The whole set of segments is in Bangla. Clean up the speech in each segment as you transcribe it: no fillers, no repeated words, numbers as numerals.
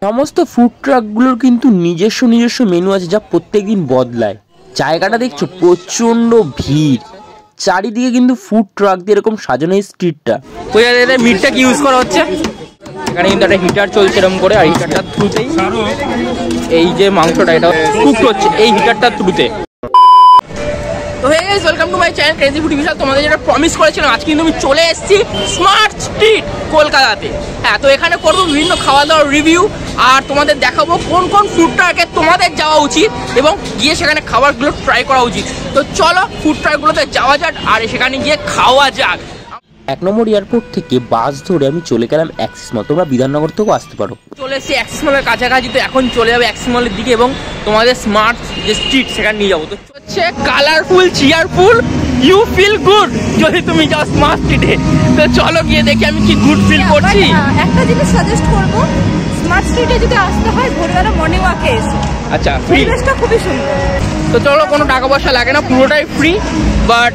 সমস্ত ফুড ট্রাকগুলোর কিন্তু নিজস্ব মেনু আছে, যা প্রত্যেকদিন বদলায়। জায়গাটা দেখছো প্রচন্ড ভিড়, চারিদিকে কিন্তু ফুড ট্রাক দিয়ে এরকম সাজানো এই স্ট্রিটটা। মিটটা কি ইউজ করা হচ্ছে এখানে, কিন্তু একটা হিটার চলছে এরকম করে, আর হিটারটার থ্রুতেই এই যে মাংসটা এটা কুক হচ্ছে এই হিটারটার থ্রুতে। তো hey guys, welcome to my channel crazy foodie Bishal. তোমাদের যেটা প্রমিস করেছিলাম, আজকে কিন্তু আমি চলে এসেছি স্মার্ট স্ট্রিট কলকাতাতে। হ্যাঁ, তো এখানে করবো বিভিন্ন খাওয়া দাওয়ার রিভিউ, আর তোমাদের দেখাবো কোন কোন ফুড ট্রাকে তোমাদের যাওয়া উচিত এবং গিয়ে সেখানে খাবারগুলো ট্রাই করা উচিত। তো চলো ফুড ট্রাকগুলোতে যাওয়া যাক আর সেখানে গিয়ে খাওয়া যাক। 1 নম্বর এয়ারপোর্ট থেকে বাস ধরে আমি চলে গেলাম অ্যাক্সিস মল। তোমরা বিধাননগর থেকেও আসতে পারো। চলে এসেছি অ্যাক্সিস মলের কাছাকাছি, তো এখন চলে যাবে অ্যাক্সিস মলের দিকে এবং তোমাদের স্মার্ট যে স্ট্রিট সেখানে নিয়ে যাবো। তো হচ্ছে colourful, cheerful, you feel good যদি তুমি যাও স্মার্ট স্ট্রিটে। তো চলো গিয়ে দেখি আমি কি গুড ফিল করছি। একটা জিনিস সাজেস্ট করবো, স্মার্ট স্ট্রিটে যদি আসতে হয় ভোরবেলা মর্নিং ওয়াকে এসে। আচ্ছা, পরিবেশটা খুবই সুন্দর। তো চলো, কোনো টাকা পয়সা লাগে না, পুরোটাই ফ্রি। বাট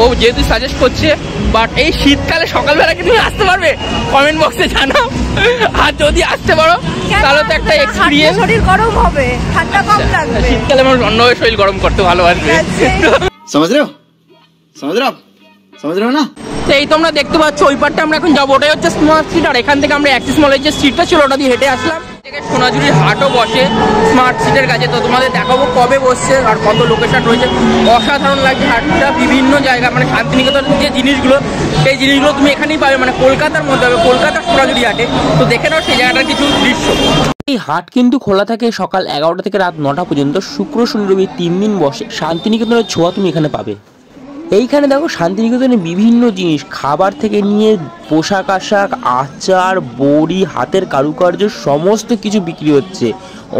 ও যেহেতু সাজেস্ট করছে, বাট এই শীতকালে সকালবেলা কি তুমি আসতে পারবে? কমেন্ট বক্সে জানাও। আর যদি আসতে পারো তাহলে তো একটা এক্সপিরিয়েন্স। শরীর গরম হবে, ঠান্ডা কম লাগবে। শীতকালে মানুষ অন্যভাবে শরীর গরম করতে ভালোবাসবে। समझ रहे हो ना? এই তোমরা দেখতে পাচ্ছ ওই পারটা আমরা এখন যাবো, ওটাই হচ্ছে স্মার্ট স্ট্রিট। আর এখান থেকে আমরা অ্যাক্সিস মলের যে স্ট্রিটটা ছিল ওটা দিয়ে হেঁটে আসলাম। সোনাঝুরির হাটও বসে স্মার্ট স্ট্রিটের কাছে, তো তোমাদের দেখাবো কবে বসছে আর কত লোকেশন রয়েছে। অসাধারণ লাগছে হাটটা, বিভিন্ন জায়গা, মানে শান্তিনিকেতনের যে জিনিসগুলো সেই জিনিসগুলো তুমি এখানেই পাবে, মানে কলকাতার মধ্যে হবে, কলকাতার সোনাঝুরি হাটে। তো দেখে নাও সেই জায়গাটার কিছু দৃশ্য। এই হাট কিন্তু খোলা থাকে সকাল 11টা থেকে রাত 9টা পর্যন্ত। শুক্র শনি রবি 3 দিন বসে। শান্তিনিকেতনের ছোঁয়া তুমি এখানে পাবে। এইখানে দেখো শান্তিনিকেতনে বিভিন্ন জিনিস, খাবার থেকে নিয়ে পোশাক আশাক, আচার, বড়ি, হাতের কারুকার্য সমস্ত কিছু বিক্রি হচ্ছে।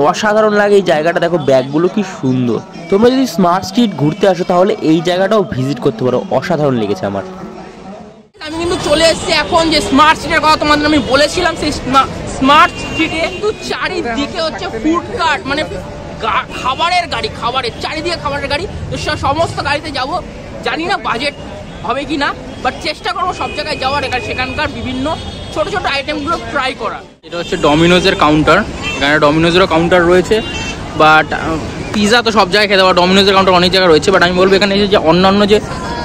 অসাধারণ লাগে এই জায়গাটা। দেখো ব্যাগগুলো কি সুন্দর। তোমরা যদি স্মার্ট স্ট্রিট ঘুরতে আসো তাহলে এই জায়গাটাও ভিজিট করতে পারো। অসাধারণ লেগেছে আমার। আমি কিন্তু চলে এসেছি এখন যে স্মার্ট স্ট্রিটের কথা তোমাদের আমি বলেছিলাম, সেই স্মার্ট স্ট্রিটে কিন্তু চারিদিকে হচ্ছে ফুড কার্ট, মানে খাবারের গাড়ি, চারিদিকে খাবারের গাড়ি। তো সমস্ত গাড়িতে যাবো, জানি না বাজেট হবে কি না, বাট চেষ্টা করবো সব জায়গায় যাওয়ার, সেখানকার বিভিন্ন ছোট ছোট আইটেমগুলো ট্রাই করা। এটা হচ্ছে ডমিনোজের কাউন্টার, এখানে ডমিনোজেরও কাউন্টার রয়েছে। বাট পিৎজা তো সব জায়গায় খেতে পারো, ডমিনোজের কাউন্টার অনেক জায়গায় রয়েছে। বাট আমি বলবো এখানে যে অন্যান্য যে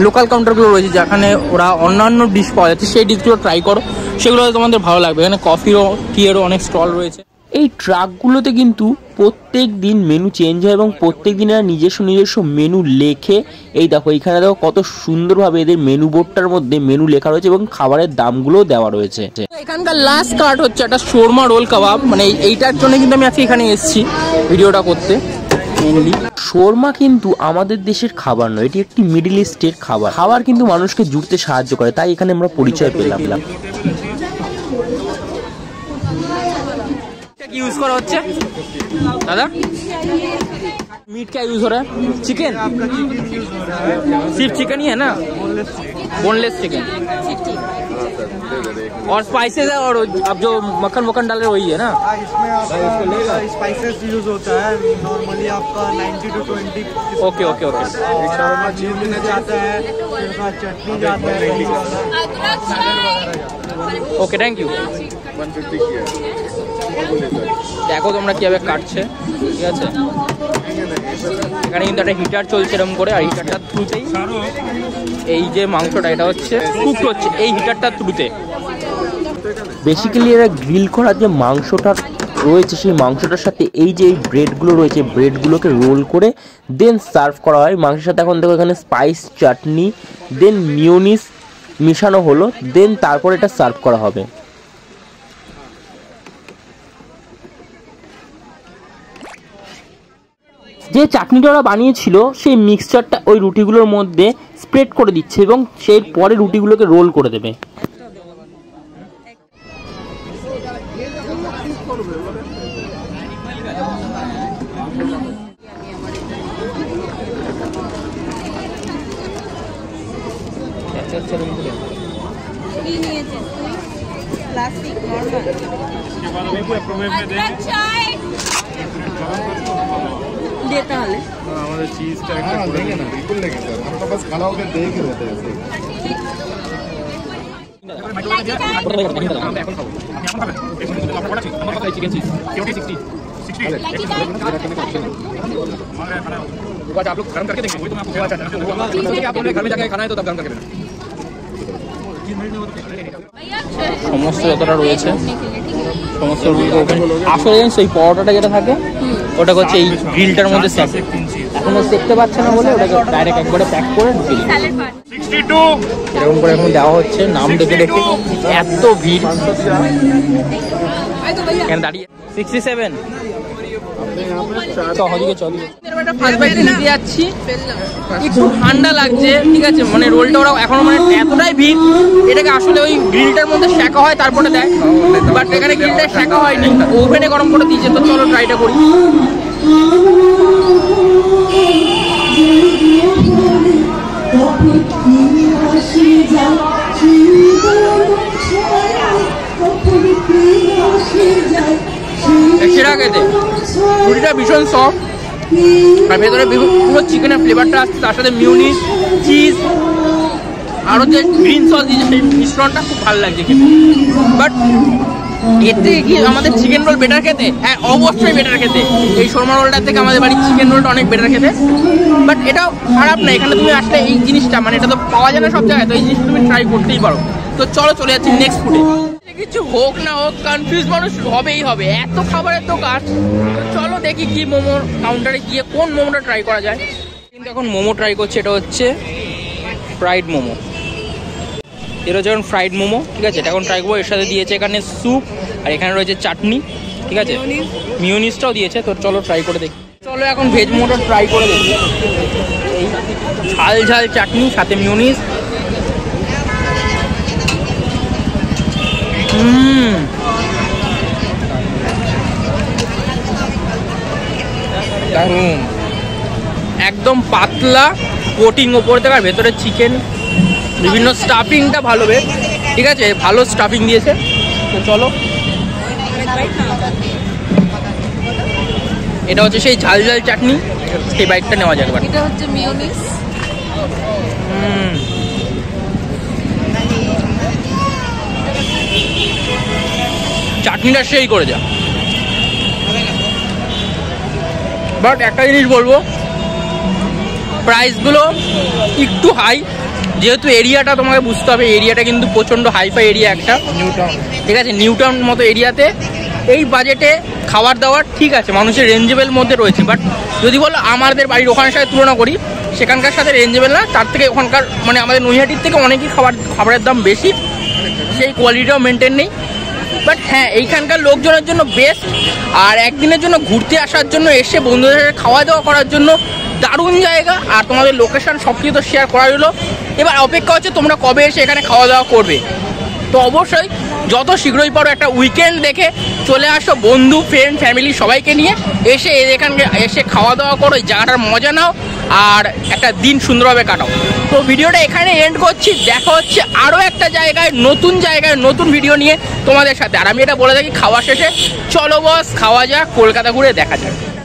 লোকাল কাউন্টারগুলো রয়েছে, যেখানে ওরা অন্যান্য ডিশ পাওয়া যাচ্ছে, সেই ডিশগুলো ট্রাই করো, সেগুলো তোমাদের ভালো লাগবে। এখানে কফিরও টিয়েরও অনেক স্টল রয়েছে। এই ট্রাকগুলোতে কিন্তু প্রত্যেক দিন মেনু চেঞ্জ হয় এবং প্রত্যেক দিন এরা নিজস্ব মেনু লেখে। এই দেখো এইখানে দেখো কত সুন্দরভাবে এদের মেনু বোর্ডটার মধ্যে মেনু লেখা রয়েছে এবং খাবারের দামগুলোও দেওয়া রয়েছে। এখানকার লাস্ট কার্ট হচ্ছে একটা শোরমা রোল কাবাব, মানে এইটার জন্য কিন্তু আমি আজকে এখানে এসেছি ভিডিওটা করতে। শোরমা কিন্তু আমাদের দেশের খাবার নয়, এটি একটি মিডল ইস্টের খাবার। খাবার কিন্তু মানুষকে জুড়তে সাহায্য করে, তাই এখানে আমরা পরিচয় পেলাম। यूज करा হচ্ছে দাদা मीट क्या यूज हो रहा है? चिकन, सिर्फ चिकन ही है ना? बोनलेस चिकन और स्पाइसेस है, और अब जो मक्खन डाल रहे वही है ना? इसमें स्पाइसेस यूज होता है नॉर्मली आपका 90 to 20। Okay okay okay. Cheese जाता है, चटनी जाता है। Okay, thank you. দেখো তোমরা কিভাবে কাটছে, ঠিক আছে? এখানে কিন্তু একটা হিটার চলছে এরকম করে, আর হিটারটার থ্রুতেই এই যে মাংসটা এটা হচ্ছে কুক হচ্ছে এই হিটারটার থ্রুতে। বেসিক্যালি এরা গ্রিল করা যে মাংসটা রয়েছে সেই মাংসটার সাথে এই যে এই ব্রেডগুলো রয়েছে, ব্রেডগুলোকে রোল করে দেন সার্ভ করা হয় মাংসের সাথে। এখন দেখো এখানে স্পাইস, চাটনি, দেন মিওনিস মিশানো হলো, দেন তারপর এটা সার্ভ করা হবে। যে চাটনিটা ওরা বানিয়েছিল সেই মিক্সচারটা ওই রুটিগুলোর মধ্যে স্প্রেড করে দিচ্ছে এবং সেই পরে রুটিগুলোকে রোল করে দেবে। देता है हमारे चीज का एक लेंगे ना, बिल्कुल लेंगे सर। हम तो बस खड़ा होकर देख ही रहते हैं। चिकन चीज 60 आप लोग गर्म करके देंगे वही तो मैं आपको कहना चाहता हूं आप लोगों ने घर में जाके खाना है तो तब गर्म करके देना সমস্ত যতটা রয়েছে সমস্ত আসলে সেই পরোটাটা যেটা থাকে ওটা হচ্ছে এই গ্রিলটার মধ্যে সেক এখনো দেখতে পাচ্ছে না বলে ওটাকে ডাইরেক্ট একবারে প্যাক করে ঢুকে দিই 62 এরকম করে এখন দেওয়া হচ্ছে নাম দেখে দেখে এত ভিড় এখানে দাঁড়িয়ে 67 একটু ঠান্ডা লাগছে ঠিক আছে মানে রোলটা ওরা এখনো মানে এতটাই ভিড় এটাকে আসলে ওই গ্রিলটার মধ্যে শেখা হয় তারপরে দেয় বাট এখানে গ্রিলটা শেখা হয়নি ওভেনে গরম করে দিয়েছে তো চলো ট্রাইটা করি সেরা খেতে রুটিটা ভীষণ সফট আর ভেতরে পুরো চিকেনের ফ্লেভারটা আসছে তার সাথে মিউনিস চিজ আরও যে গ্রিন সস দিয়েছে সেই মিশ্রণটা খুব ভালো লাগছে খেতে বাট এর থেকে কি আমাদের চিকেন রোল বেটার খেতে হ্যাঁ অবশ্যই বেটার খেতে এই শর্মা রোলটার থেকে আমাদের বাড়ির চিকেন রোলটা অনেক বেটার খেতে বাট এটাও খারাপ না এখানে তুমি আসলে এই জিনিসটা মানে এটা তো পাওয়া যায় না সব জায়গায় তো এই জিনিসটা তুমি ট্রাই করতেই পারো তো চলো চলে যাচ্ছি নেক্সট ফুডে কিছু হোক না হোক কনফিউজ মানুষ হবেই হবে এত খাবারের তো কাজ চলো দেখি কি মোমোর কাউন্টারে গিয়ে কোন মোমোটা ট্রাই করা যায় কিন্তু এখন মোমো ট্রাই করছে এটা হচ্ছে ফ্রাইড মোমো এটা হচ্ছে এখন ফ্রাইড মোমো ঠিক আছে এটা এখন ট্রাই করবো এর সাথে দিয়েছে এখানে স্যুপ আর এখানে রয়েছে চাটনি ঠিক আছে মিউনিসটাও দিয়েছে তো চলো ট্রাই করে দেখি চলো এখন ভেজ মোমোটা ট্রাই করে দেখি এই ঝাল ঝাল চাটনি সাথে মিউনিস দারুন একদম পাতলা কোটিং ওপর থেকে আর ভেতরে চিকেন বিভিন্ন স্টাফিংটা ভালো বেশ ঠিক আছে ভালো স্টাফিং দিয়েছে তো চলো এটা হচ্ছে সেই ঝাল ঝাল চাটনি সেই বাইকটা নেওয়া যাবে এটা হচ্ছে মিয়োনিজ চাটনিটা সেই করে যা বাট একটা জিনিস বলবো প্রাইসগুলো একটু হাই যেহেতু এরিয়াটা তোমাকে বুঝতে হবে এরিয়াটা কিন্তু প্রচণ্ড হাইফাই এরিয়া একটা ঠিক আছে নিউ টাউন মতো এরিয়াতে এই বাজেটে খাবার দাবার ঠিক আছে মানুষের রেঞ্জেবল মধ্যে রয়েছে বাট যদি বলো আমাদের বাড়ির ওখানের সাথে তুলনা করি সেখানকার সাথে রেঞ্জেবল না তার থেকে ওখানকার মানে আমাদের নৈহাটির থেকে অনেকই খাবারের দাম বেশি সেই কোয়ালিটিটাও মেনটেন নেই বাট হ্যাঁ এইখানকার লোকজনের জন্য বেস্ট আর একদিনের জন্য ঘুরতে আসার জন্য এসে বন্ধুদের সাথে খাওয়া দাওয়া করার জন্য দারুণ জায়গা আর তোমাদের লোকেশন সব কিছু তো শেয়ার করা হলো এবার অপেক্ষা হচ্ছে তোমরা কবে এসে এখানে খাওয়া দাওয়া করবে তো অবশ্যই যত শীঘ্রই পারো একটা উইকেন্ড দেখে চলে আসো বন্ধু ফ্রেন্ড ফ্যামিলি সবাইকে নিয়ে এসে এখানে এসে খাওয়া দাওয়া করো এই জায়গাটার মজা নাও আর একটা দিন সুন্দরভাবে কাটাও তো ভিডিওটা এখানে এন্ড করছি দেখা হচ্ছে আরও একটা জায়গায় নতুন ভিডিও নিয়ে তোমাদের সাথে আর আমি এটা বলে থাকি খাওয়া শেষে চলো বস খাওয়া যাক কলকাতা ঘুরে দেখা যাক